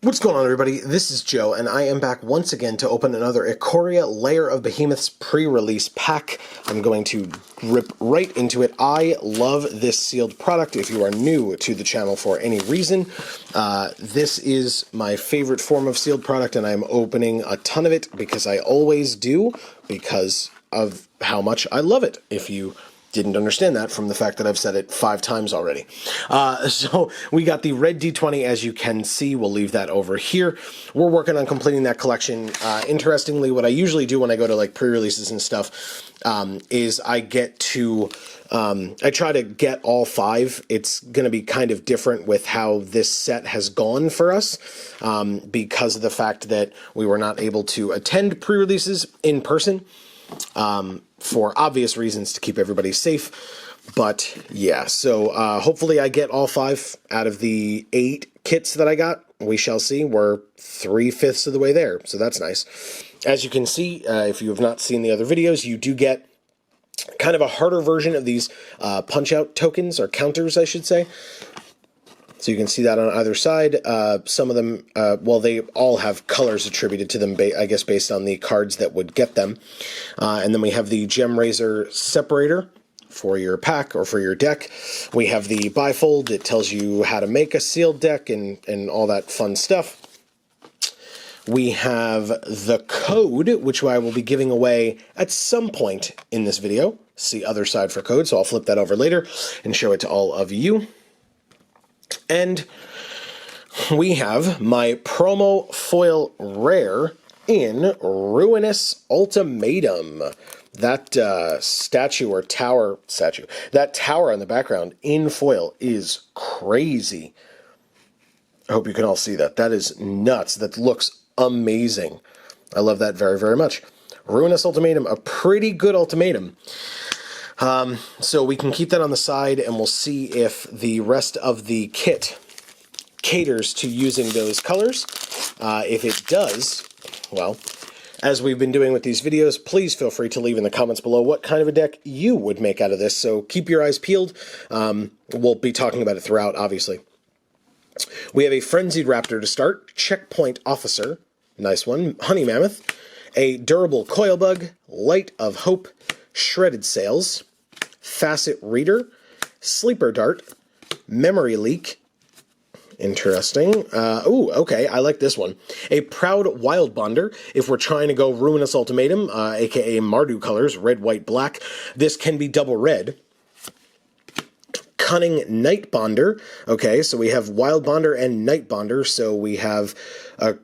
What's going on, everybody? This is Joe, and I am back once again to open another Ikoria Lair of Behemoths pre-release pack. I'm going to rip right into it. I love this sealed product. If you are new to the channel for any reason, this is my favorite form of sealed product, and I'm opening a ton of it because I always do, because of how much I love it. If you didn't understand that from the fact that I've said it 5 times already. So we got the red D20, as you can see. We'll leave that over here. We're working on completing that collection. Interestingly, what I usually do when I go to like pre-releases and stuff is I get to, I try to get all 5. It's going to be kind of different with how this set has gone for us because of the fact that we were not able to attend pre-releases in person. For obvious reasons, to keep everybody safe. But yeah, so hopefully I get all 5 out of the 8 kits that I got. We shall see. We're 3/5 of the way there, so that's nice. As you can see, if you have not seen the other videos, you do get kind of a harder version of these punch-out tokens, or counters, I should say. So you can see that on either side. Some of them, well, they all have colors attributed to them, I guess, based on the cards that would get them. And then we have the Gem Razor separator for your pack or for your deck. We have the bifold. It tells you how to make a sealed deck and all that fun stuff. We have the code, which I will be giving away at some point in this video. See other side for code, so I'll flip that over later and show it to all of you. And we have my promo foil rare in Ruinous Ultimatum. That statue or tower, that tower on the background in foil is crazy. I hope you can all see that. That is nuts. That looks amazing. I love that very, very much. Ruinous Ultimatum, a pretty good ultimatum. So we can keep that on the side, and we'll see if the rest of the kit caters to using those colors. If it does, well, as we've been doing with these videos, please feel free to leave in the comments below what kind of a deck you would make out of this. So keep your eyes peeled. We'll be talking about it throughout, obviously. We have a Frenzied Raptor to start, Checkpoint Officer, nice one, Honey Mammoth, a Durable Coil Bug, Light of Hope, Shredded Sails, Facet Reader, Sleeper Dart, Memory Leak. Interesting. Ooh, okay, I like this one. A Proud Wild Bonder. If we're trying to go Ruinous Ultimatum, aka Mardu colors, red, white, black, this can be double red. Cunning Night Bonder. Okay, so we have Wild Bonder and Night Bonder, so we have a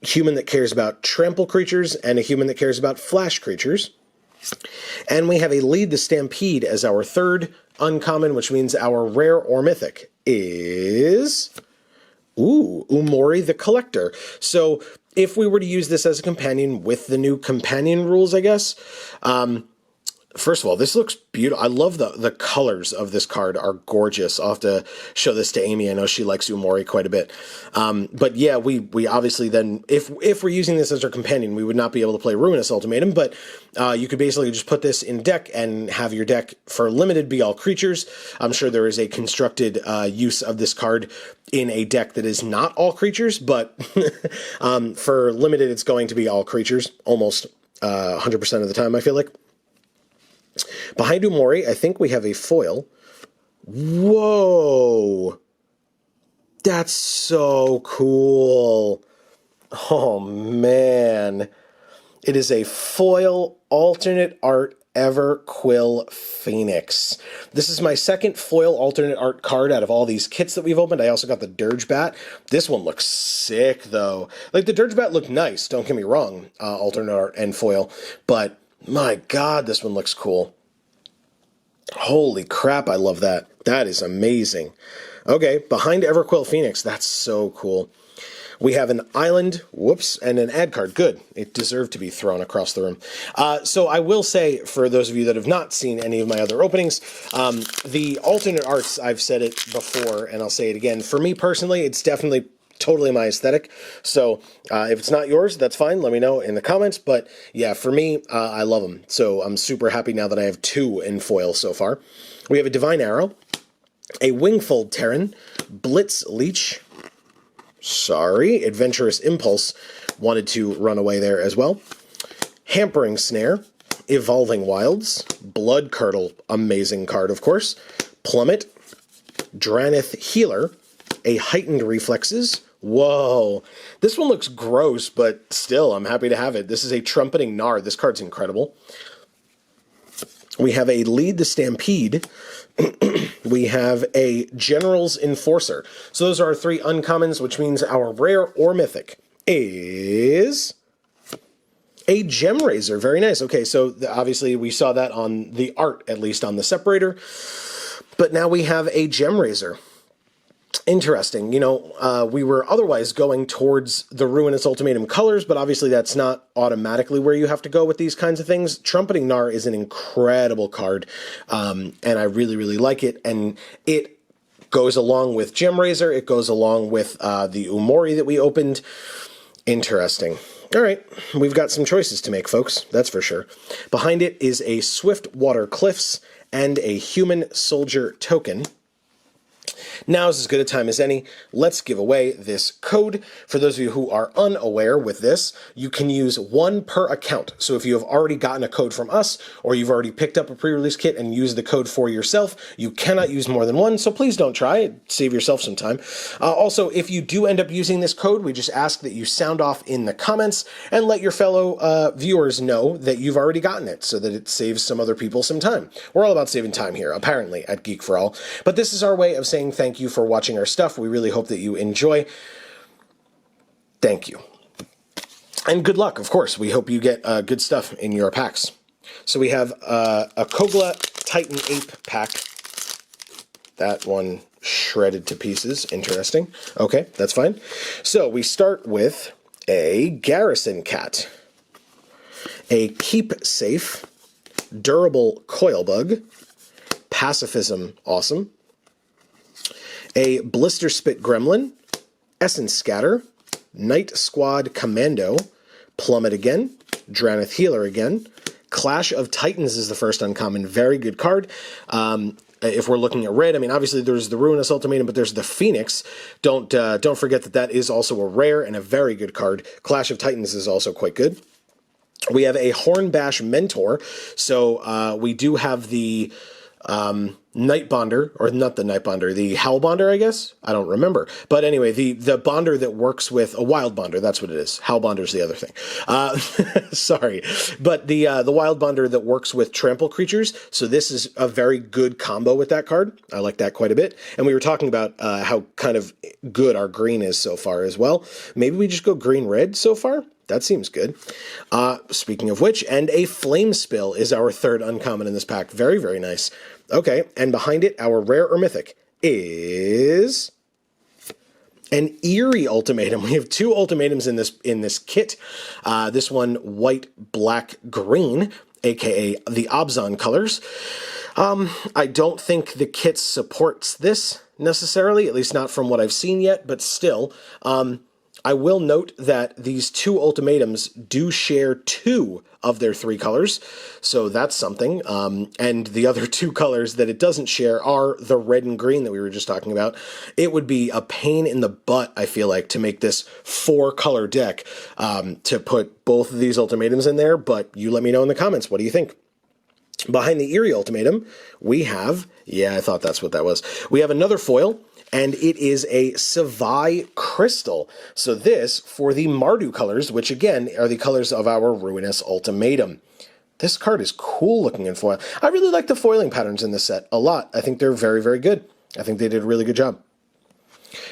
human that cares about trample creatures and a human that cares about flash creatures. And we have a Lead the Stampede as our third uncommon, which means our rare or mythic is, Umori the Collector. So if we were to use this as a companion with the new companion rules, I guess, first of all, this looks beautiful. I love the colors of this card are gorgeous. I'll have to show this to Amy. I know she likes Umori quite a bit. But yeah, we obviously then, if we're using this as our companion, we would not be able to play Ruinous Ultimatum, but you could basically just put this in deck and have your deck for limited be all creatures. I'm sure there is a constructed use of this card in a deck that is not all creatures, but for limited, it's going to be all creatures almost 100% of the time, I feel like. Behind Umori, I think we have a foil. Whoa! That's so cool. Oh, man. It is a foil alternate art Everquill Phoenix. This is my second foil alternate art card out of all these kits that we've opened. I also got the Dirge Bat. This one looks sick, though. Like, the Dirge Bat looked nice, don't get me wrong, alternate art and foil, but my God, this one looks cool. Holy crap, I love that. That is amazing. Okay, behind Everquill Phoenix, that's so cool. We have an island, whoops, and an ad card. Good. It deserved to be thrown across the room. So I will say, for those of you that have not seen any of my other openings, the alternate arts, I've said it before, and I'll say it again. For me personally, it's definitely totally my aesthetic. So if it's not yours, that's fine. Let me know in the comments. But yeah, for me, I love them. So I'm super happy now that I have 2 in foil so far. We have a Divine Arrow, a Wingfold Terran, Blitz Leech, Sorry, Adventurous Impulse wanted to run away there as well. Hampering Snare, Evolving Wilds, Blood Curdle, amazing card, of course. Plummet, Dranith Healer, a Heightened Reflexes. Whoa, this one looks gross, but still, I'm happy to have it. This is a Trumpeting Gnar. This card's incredible. We have a Lead the Stampede. We have a General's Enforcer. So those are our 3 uncommons, which means our rare or mythic is a Gem Razor. Very nice. Okay, so obviously we saw that on the art, at least on the separator. But now we have a Gem Razor. Interesting. You know, we were otherwise going towards the Ruinous Ultimatum colors, but obviously that's not automatically where you have to go with these kinds of things. Trumpeting Gnar is an incredible card, and I really, really like it. And it goes along with Gem Razor. It goes along with the Umori that we opened. Interesting. All right, we've got some choices to make, folks. That's for sure. Behind it is a Swift Water Cliffs and a Human Soldier token. Now is as good a time as any. Let's give away this code. For those of you who are unaware with this, you can use 1 per account. So if you have already gotten a code from us, or you've already picked up a pre-release kit and used the code for yourself, you cannot use more than 1, so please don't try. Save yourself some time. Also, if you do end up using this code, we just ask that you sound off in the comments and let your fellow viewers know that you've already gotten it, so that it saves some other people some time. We're all about saving time here, apparently, at Geek for All. But this is our way of saying thank you for watching our stuff. We really hope that you enjoy. Thank you. And good luck, of course. We hope you get good stuff in your packs. So we have a Kogla Titan Ape pack. That one shredded to pieces. Interesting. Okay, that's fine. So we start with a Garrison Cat, a Keep Safe, Durable Coilbug, Pacifism, awesome, a Blister Spit Gremlin, Essence Scatter, Night Squad Commando, Plummet again, Dranith Healer again, Clash of Titans is the first uncommon, very good card. If we're looking at red, I mean, obviously there's the Ruinous Ultimatum, but there's the Phoenix. Don't forget that that is also a rare and a very good card. Clash of Titans is also quite good. We have a Hornbash Mentor, so we do have the Night Bonder, or not the Night Bonder, the Howl Bonder, I guess? I don't remember. But anyway, the Bonder that works with a Wild Bonder, that's what it is. Howl Bonder's the other thing. Sorry. But the Wild Bonder that works with trample creatures, so this is a very good combo with that card. I like that quite a bit. And we were talking about how kind of good our green is so far as well. Maybe we just go green-red so far? That seems good. Speaking of which, and a Flame Spill is our third uncommon in this pack. Very, very nice. Okay, and behind it, our rare or mythic is an Eerie Ultimatum. We have 2 ultimatums in this kit. This one, white, black, green, aka the Obzon colors. I don't think the kit supports this necessarily, at least not from what I've seen yet, but still, I will note that these 2 ultimatums do share 2 of their 3 colors, so that's something. And the other 2 colors that it doesn't share are the red and green that we were just talking about. It would be a pain in the butt, I feel like, to make this 4-color deck to put both of these ultimatums in there, but you let me know in the comments. What do you think? Behind the Eerie Ultimatum, we have, yeah, I thought that's what that was. We have another foil, and it is a Savai Crystal. So this for the Mardu colors, which again are the colors of our Ruinous Ultimatum. This card is cool looking in foil. I really like the foiling patterns in this set a lot. I think they're very, very good. I think they did a really good job.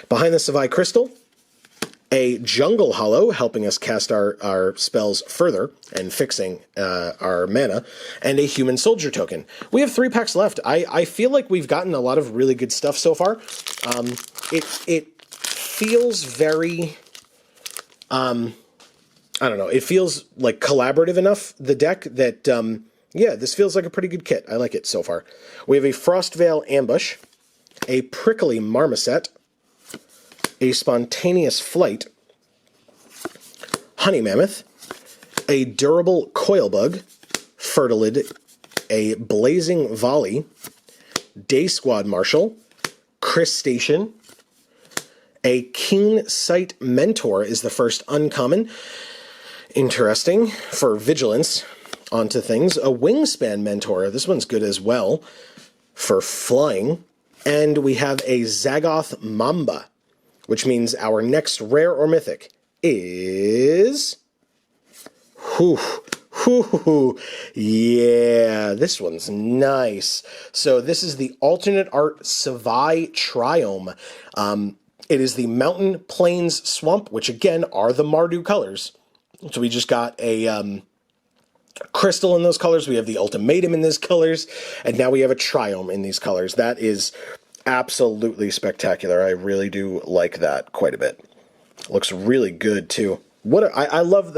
Behind the Savai Crystal, a Jungle Hollow, helping us cast our spells further and fixing our mana, and a Human Soldier token. We have 3 packs left. I feel like we've gotten a lot of really good stuff so far. It feels very, I don't know, it feels like collaborative enough, the deck, that, yeah, this feels like a pretty good kit. I like it so far. We have a Frostveil Ambush, a Prickly Marmoset, a Spontaneous Flight, Honey Mammoth, a Durable Coilbug, Fertilid, a Blazing Volley, Day Squad Marshal, Chris Station, A Keen Sight Mentor is the first uncommon. Interesting for vigilance onto things. A Wingspan Mentor. This one's good as well for flying. And we have a Zagoth Mamba, which means our next rare or mythic is... Yeah, this one's nice. So this is the alternate art Savai Triome. It is the Mountain Plains Swamp, which again are the Mardu colors. So we just got a crystal in those colors. We have the ultimatum in these colors. And now we have a triome in these colors. That is absolutely spectacular. I really do like that quite a bit. Looks really good too. I love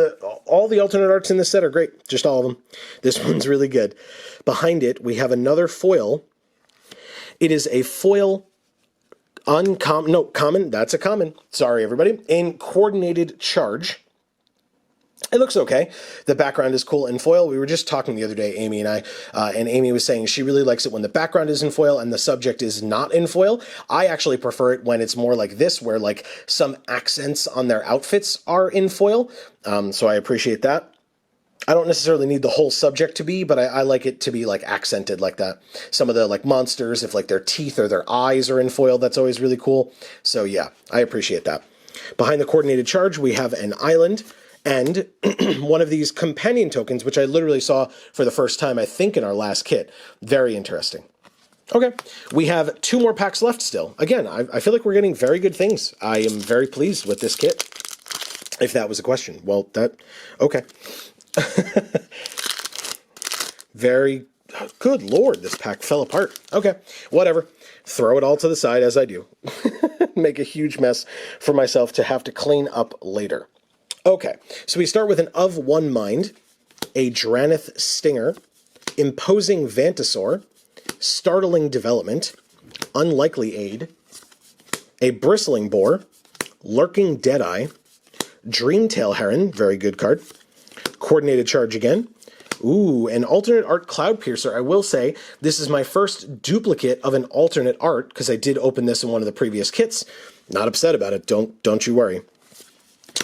all the alternate arts in this set are great. Just all of them. This one's really good. Behind it, we have another foil. It is a foil uncommon. No, common. That's a common. Sorry, everybody. In Coordinated Charge. It looks okay. The background is cool in foil. We were just talking the other day, Amy and I, and Amy was saying she really likes it when the background is in foil and the subject is not in foil. I actually prefer it when it's more like this, where like some accents on their outfits are in foil. So I appreciate that. I don't necessarily need the whole subject to be, but I like it to be like accented like that. Some of the like monsters, if like their teeth or their eyes are in foil, that's always really cool. So yeah, I appreciate that. Behind the Coordinated Charge, we have an island. And one of these companion tokens, which I literally saw for the first time, I think, in our last kit. Very interesting. Okay, we have 2 more packs left still. Again, I feel like we're getting very good things. I am very pleased with this kit, if that was a question. Well, okay. Very, good lord, this pack fell apart. Okay, whatever. Throw it all to the side, as I do. Make a huge mess for myself to have to clean up later. Okay, so we start with an Of One Mind, a Dranith Stinger, Imposing Vantasaur, Startling Development, Unlikely Aid, a Bristling Boar, Lurking Deadeye, Dreamtail Heron, very good card, Coordinated Charge again, ooh, an alternate art Cloudpiercer. I will say, this is my first duplicate of an alternate art, because I did open this in one of the previous kits. Not upset about it, don't you worry.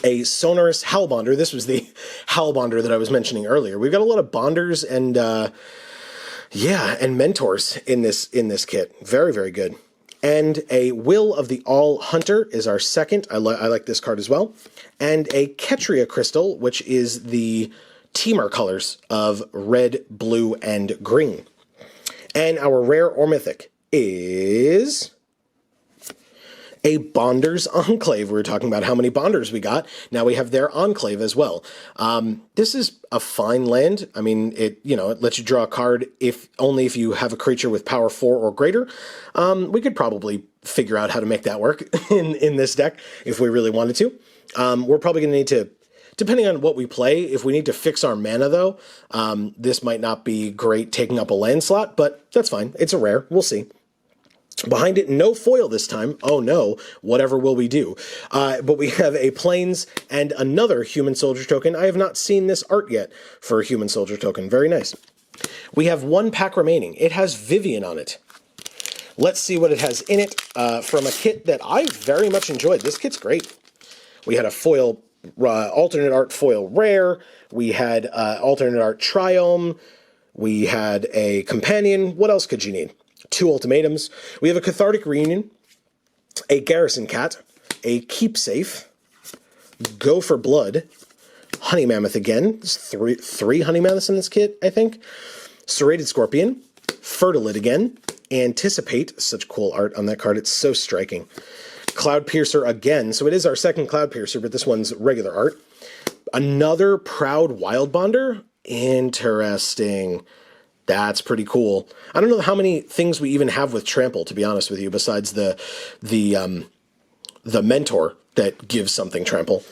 A Sonorous Howlbonder. This was the Howlbonder that I was mentioning earlier. We've got a lot of bonders and and mentors in this kit. Very, very good. And a Will of the All Hunter is our second. I like this card as well. And a Ketria Crystal, which is the Temur colors of red, blue, and green. And our rare or mythic is a Bonders Enclave. We were talking about how many Bonders we got. Now we have their Enclave as well. This is a fine land. I mean, it lets you draw a card only if you have a creature with power 4 or greater. We could probably figure out how to make that work in this deck if we really wanted to. We're probably going to need to, depending on what we play, if we need to fix our mana though, this might not be great taking up a land slot, but that's fine. It's a rare. We'll see. Behind it, no foil this time. Oh no, whatever will we do? But we have a Plains and another Human Soldier token. I have not seen this art yet for a Human Soldier token. Very nice. We have 1 pack remaining. It has Vivian on it. Let's see what it has in it from a kit that I very much enjoyed. This kit's great. We had a foil, alternate art foil rare. We had alternate art Triome. We had a companion. What else could you need? 2 ultimatums. We have a Cathartic Reunion, a Garrison Cat, a Keepsafe, Go for Blood, Honey Mammoth again. There's three Honey Mammoths in this kit, I think. Serrated Scorpion, Fertilid again, Anticipate. Such cool art on that card. It's so striking. Cloudpiercer again. So it is our second Cloudpiercer, but this one's regular art. Another Proud Wild Bonder. Interesting. That's pretty cool. I don't know how many things we even have with Trample, to be honest with you, besides the Mentor that gives something Trample.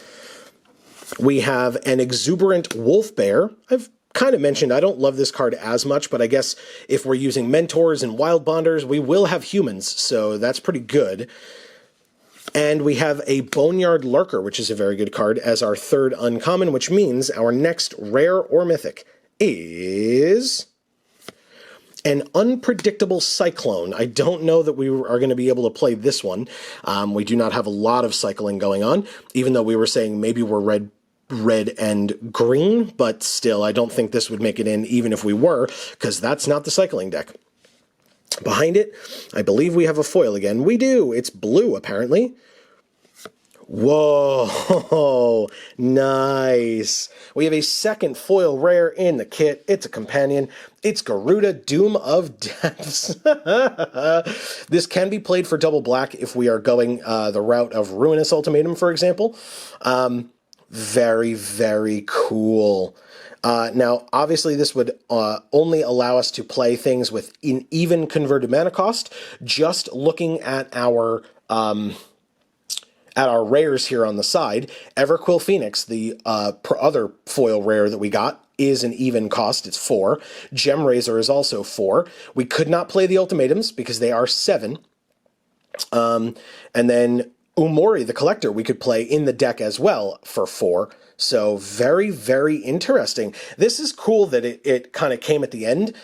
We have an Exuberant Wolf Bear. I've kind of mentioned I don't love this card as much, but I guess if we're using Mentors and Wild Bonders, we will have humans, so that's pretty good. And we have a Boneyard Lurker, which is a very good card, as our third uncommon, which means our next rare or mythic is An Unpredictable Cyclone. I don't know that we are going to be able to play this one. We do not have a lot of cycling going on, even though we were saying maybe we're red and green, but still, I don't think this would make it in even if we were, because that's not the cycling deck. Behind it, I believe we have a foil again. We do. It's blue, apparently. Whoa, nice. We have a second foil rare in the kit. It's a companion. It's Garuda, Doom of Depths. This can be played for double black if we are going the route of Ruinous Ultimatum, for example. Very, very cool. Now, obviously, this would only allow us to play things with an even converted mana cost. Just looking at our rares here on the side, Everquill Phoenix, the other foil rare that we got, is an even cost. It's 4. Gem Razor is also 4. We could not play the ultimatums because they are 7. And then Umori, the Collector, we could play in the deck as well for 4. So very, very interesting. This is cool that it kind of came at the end,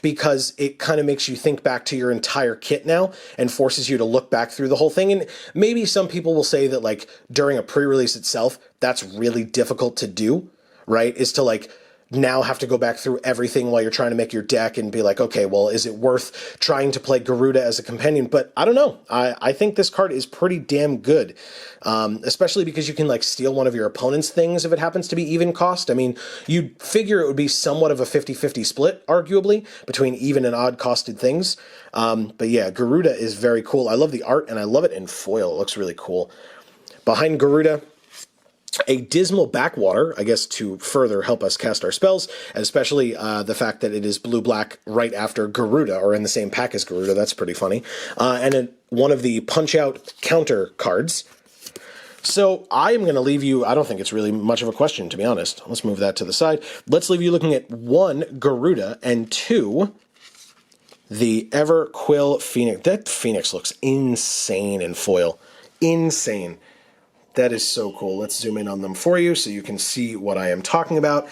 because it kind of makes you think back to your entire kit now and forces you to look back through the whole thing. And maybe some people will say that, like, during a pre-release itself, that's really difficult to do, right? Is to, like, now have to go back through everything while you're trying to make your deck and be like, okay, well, is it worth trying to play Garuda as a companion? But I don't know. I think this card is pretty damn good, especially because you can, like, steal one of your opponent's things if it happens to be even cost. I mean, you'd figure it would be somewhat of a 50-50 split, arguably, between even and odd costed things. But yeah, Garuda is very cool. I love the art, and I love it in foil. It looks really cool. Behind Garuda, a Dismal Backwater, I guess to further help us cast our spells, and especially the fact that it is blue-black right after Garuda, or in the same pack as Garuda. That's pretty funny. And one of the punch-out counter cards. So I am going to leave you, I don't think it's really much of a question, to be honest. Let's move that to the side. Let's leave you looking at 1, Garuda, and 2, the Everquill Phoenix. That Phoenix looks insane in foil. Insane. That is so cool. Let's zoom in on them for you so you can see what I am talking about.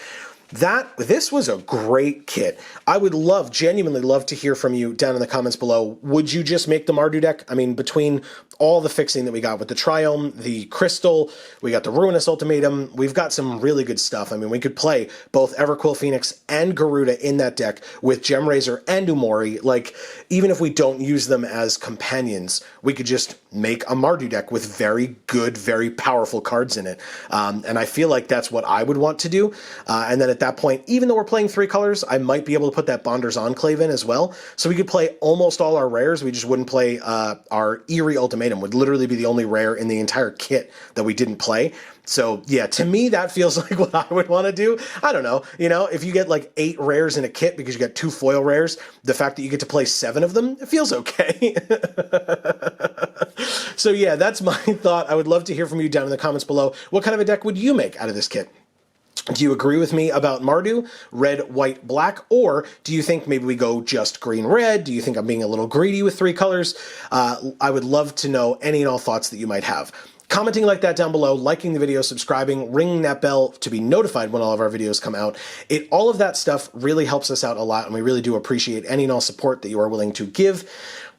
This was a great kit. I would genuinely love to hear from you down in the comments below. Would you just make the Mardu deck? I mean, between all the fixing that we got with the Triome, the Crystal, we got the Ruinous Ultimatum, we've got some really good stuff. I mean, we could play both Everquill Phoenix and Garuda in that deck with Gem Razor and Umori. Like, even if we don't use them as companions, we could just make a Mardu deck with very good, very powerful cards in it. And I feel like that's what I would want to do. And then at that point, even though we're playing 3 colors, I might be able to put that Bonder's Enclave in as well. So we could play almost all our rares. We just wouldn't play our Eerie Ultimatum. Would literally be the only rare in the entire kit that we didn't play. So yeah, to me, that feels like what I would want to do. I don't know. You know, if you get like 8 rares in a kit because you got 2 foil rares, the fact that you get to play 7 of them, it feels okay. So yeah, that's my thought. I would love to hear from you down in the comments below. What kind of a deck would you make out of this kit? Do you agree with me about Mardu, red, white, black, or do you think maybe we go just green, red? Do you think I'm being a little greedy with 3 colors? I would love to know any and all thoughts that you might have. Commenting like that down below, liking the video, subscribing, ringing that bell to be notified when all of our videos come out. All of that stuff really helps us out a lot, and we really do appreciate any and all support that you are willing to give.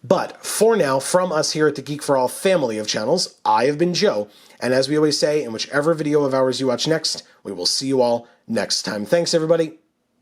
But for now, from us here at the Geek for All family of channels, I have been Joe, and as we always say, in whichever video of ours you watch next, we will see you all next time. Thanks, everybody.